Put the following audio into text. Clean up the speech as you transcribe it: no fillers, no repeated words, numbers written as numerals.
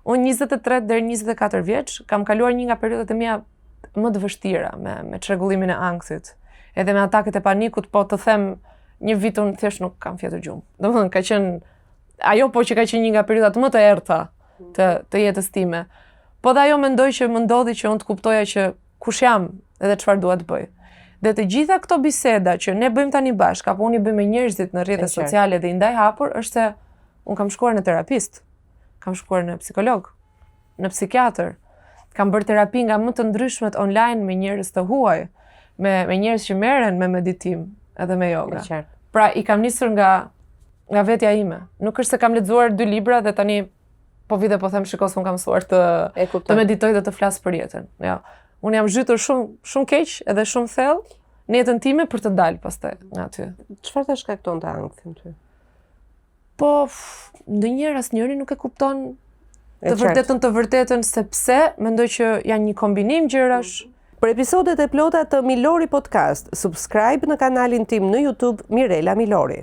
Unë 23 deri 24 vjeç kam kaluar një nga periodat e mia më të vështira me çrregullimin e ankthit. Edhe me ataket e panikut, po të them një vit unë thjesht nuk kam fjetur gjumë. Domethënë ka qenë ajo po që ka qenë një nga periodat më të errta të jetës time. Po dhe ajo mendoj që më ndodhi që unë të kuptoja që kush jam edhe çfarë dua të bëj. Dhe të gjitha këto biseda që ne bëjmë tani bashkë, apo unë i bëj me njerëzit në rrjetet sociale dhe i ndaj hapur, është se unë kam shkuar në terapist, kam shkuar në psikolog, në psikiatër, kam bërë terapi nga më të ndryshmet online me njerëz të huaj, me njerëz që merren me meditim edhe me yoga. Pra i kam nisur nga vetja ime. Nuk është se kam lexuar 2 libra dhe tani po vi dhe po them shikoj se unë kam mësuar të meditoj dhe të flas për jetën. Jo. Unë jam zhytur shumë keq edhe shumë thellë në jetën time për të dalë pastaj nga aty. Çfarë të shkakton të ankthin ty? Po, ndonjëherë asnjëri nuk e kupton të vërtetën sepse mendoj që janë një kombinim gjërash. Për episodet e plota të Milori Podcast, subscribe në kanalin tim në YouTube Mirela Milori.